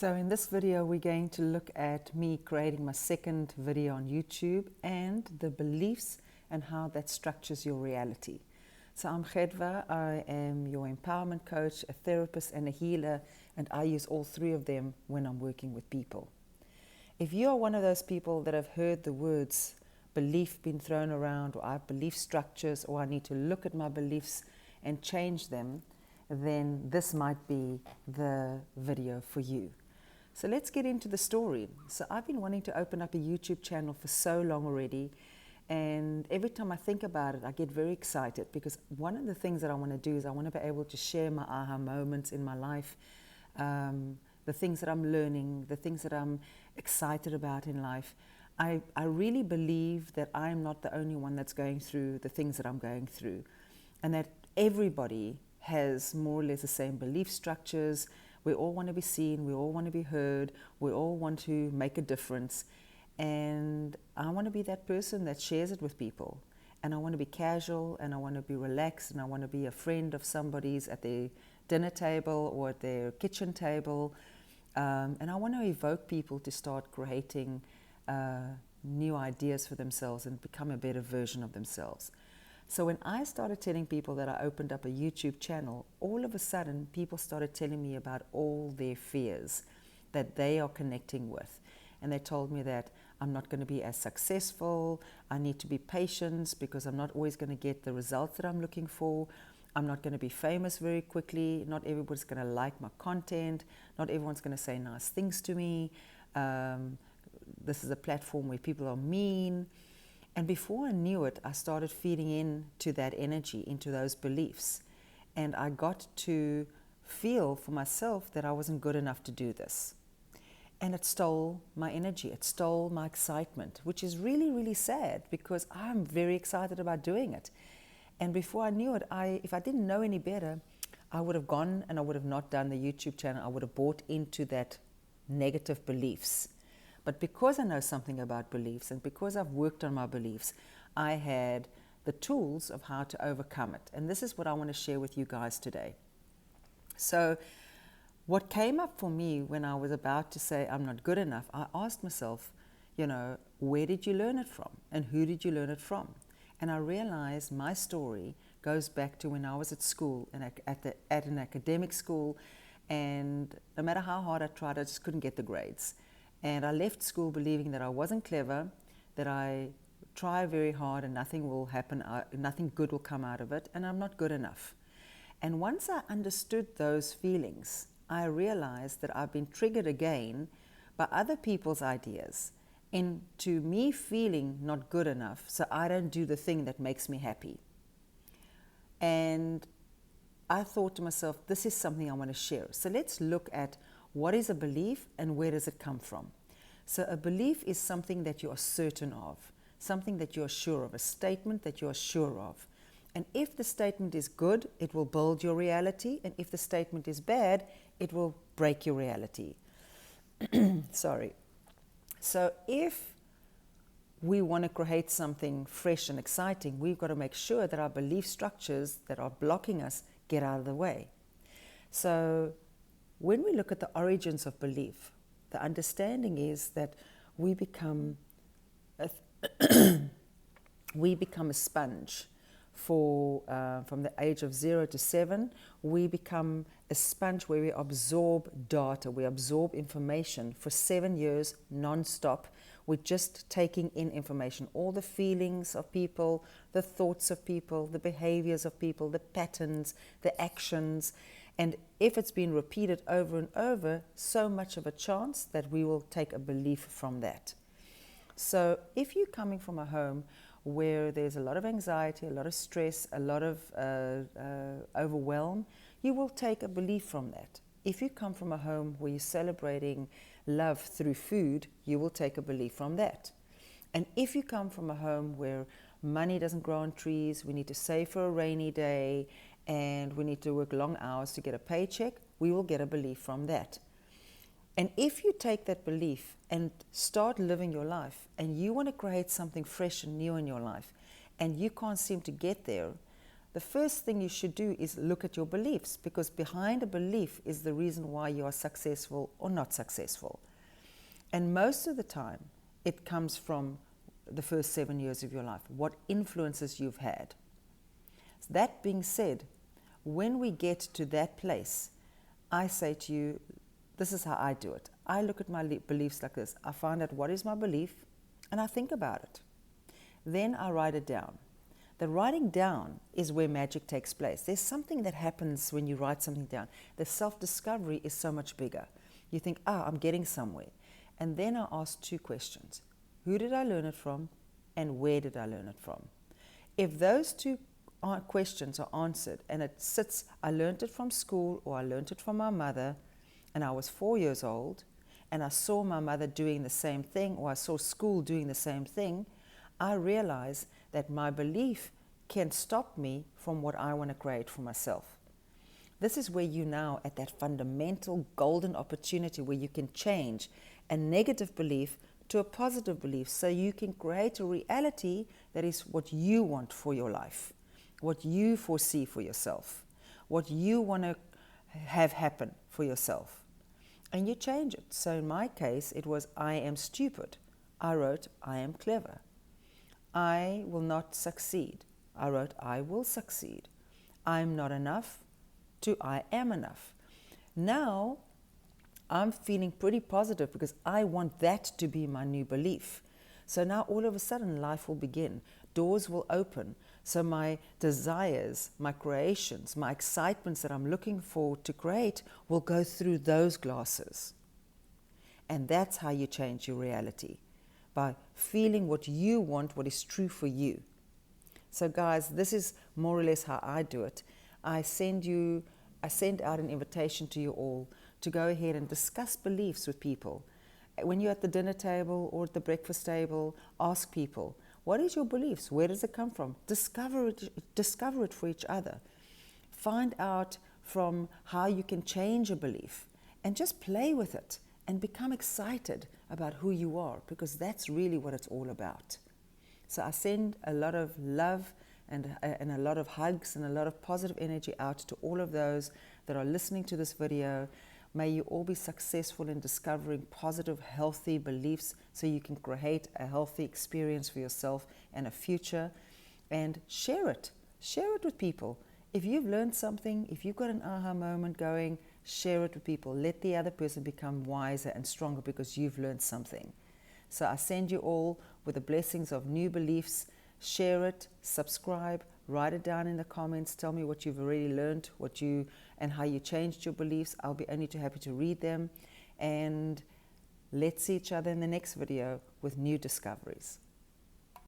So in this video, we're going to look at me creating my second video on YouTube and the beliefs and how that structures your reality. So I'm Gedwa, I am your empowerment coach, a therapist and a healer, and I use all three of them when I'm working with people. If you are one of those people that have heard the words belief being thrown around, or I have belief structures, or I need to look at my beliefs and change them, then this might be the video for you. So let's get into the story. So I've been wanting to open up a YouTube channel for so long already, and every time I think about it, I get very excited, because one of the things that I want to do is I want to be able to share my aha moments in my life, the things that I'm learning, the things that I'm excited about in life. I really believe that I'm not the only one that's going through the things that I'm going through, and that everybody has more or less the same belief structures. We all want to be seen, we all want to be heard, we all want to make a difference. And I want to be that person that shares it with people. And I want to be casual, and I want to be relaxed, and I want to be a friend of somebody's at their dinner table or at their kitchen table. And I want to evoke people to start creating new ideas for themselves and become a better version of themselves. So when I started telling people that I opened up a YouTube channel, all of a sudden people started telling me about all their fears that they are connecting with. And they told me that I'm not going to be as successful, I need to be patient because I'm not always going to get the results that I'm looking for. I'm not going to be famous very quickly, not everybody's going to like my content, not everyone's going to say nice things to me. This is a platform where people are mean. And before I knew it, I started feeding into that energy, into those beliefs. And I got to feel for myself that I wasn't good enough to do this. And it stole my energy, it stole my excitement, which is really, really sad, because I'm very excited about doing it. And before I knew it, if I didn't know any better, I would have gone and I would have not done the YouTube channel. I would have bought into that negative beliefs. But because I know something about beliefs, and because I've worked on my beliefs, I had the tools of how to overcome it. And this is what I want to share with you guys today. So what came up for me when I was about to say I'm not good enough, I asked myself, where did you learn it from? And who did you learn it from? And I realized my story goes back to when I was at school, and at an academic school, and no matter how hard I tried, I just couldn't get the grades. And I left school believing that I wasn't clever, that I try very hard and nothing will happen, nothing good will come out of it, and I'm not good enough. And once I understood those feelings, I realized that I've been triggered again by other people's ideas into me feeling not good enough, so I don't do the thing that makes me happy. And I thought to myself, this is something I want to share. So let's look at what is a belief and where does it come from? So a belief is something that you are certain of, something that you are sure of, a statement that you are sure of. And if the statement is good, it will build your reality. And if the statement is bad, it will break your reality. Sorry. So if we want to create something fresh and exciting, we've got to make sure that our belief structures that are blocking us get out of the way. So when we look at the origins of belief, the understanding is that we become a sponge from the age of 0 to 7. We become a sponge where we absorb data, we absorb information for 7 years non-stop. We're just taking in information, all the feelings of people, the thoughts of people, the behaviors of people, the patterns, the actions. And if it's been repeated over and over, so much of a chance that we will take a belief from that. So if you're coming from a home where there's a lot of anxiety, a lot of stress, a lot of overwhelm, you will take a belief from that. If you come from a home where you're celebrating love through food, you will take a belief from that. And if you come from a home where money doesn't grow on trees, we need to save for a rainy day, and we need to work long hours to get a paycheck, we will get a belief from that. And if you take that belief and start living your life, and you want to create something fresh and new in your life, and you can't seem to get there, the first thing you should do is look at your beliefs, because behind a belief is the reason why you are successful or not successful. And most of the time, it comes from the first 7 years of your life, what influences you've had. That being said, when we get to that place, I say to you, this is how I do it. I look at my beliefs like this. I find out what is my belief, and I think about it. Then I write it down. The writing down is where magic takes place. There's something that happens when you write something down. The self-discovery is so much bigger. You think, I'm getting somewhere. And then I ask 2 questions. Who did I learn it from, and where did I learn it from? If those 2 questions are answered and it sits, I learned it from school, or I learned it from my mother, and I was 4 years old, and I saw my mother doing the same thing, or I saw school doing the same thing, I realize that my belief can stop me from what I want to create for myself. This is where you now at that fundamental golden opportunity where you can change a negative belief to a positive belief, so you can create a reality that is what you want for your life, what you foresee for yourself, what you want to have happen for yourself. And you change it. So in my case, it was I am stupid. I wrote I am clever. I will not succeed. I wrote I will succeed. I'm not enough to I am enough. Now I'm feeling pretty positive because I want that to be my new belief. So now all of a sudden life will begin. Doors will open. So my desires, my creations, my excitements that I'm looking for to create will go through those glasses. And that's how you change your reality, by feeling what you want, what is true for you. So guys, this is more or less how I do it. I send out an invitation to you all to go ahead and discuss beliefs with people. When you're at the dinner table or at the breakfast table, ask people, what is your beliefs? Where does it come from? Discover it for each other. Find out from how you can change a belief, and just play with it and become excited about who you are, because that's really what it's all about. So I send a lot of love and a lot of hugs and a lot of positive energy out to all of those that are listening to this video. May you all be successful in discovering positive, healthy beliefs so you can create a healthy experience for yourself and a future. And share it. Share it with people. If you've learned something, if you've got an aha moment going, share it with people. Let the other person become wiser and stronger because you've learned something. So I send you all with the blessings of new beliefs. Share it, subscribe, write it down in the comments. Tell me what you've already learned, and how you changed your beliefs. I'll be only too happy to read them. And let's see each other in the next video with new discoveries.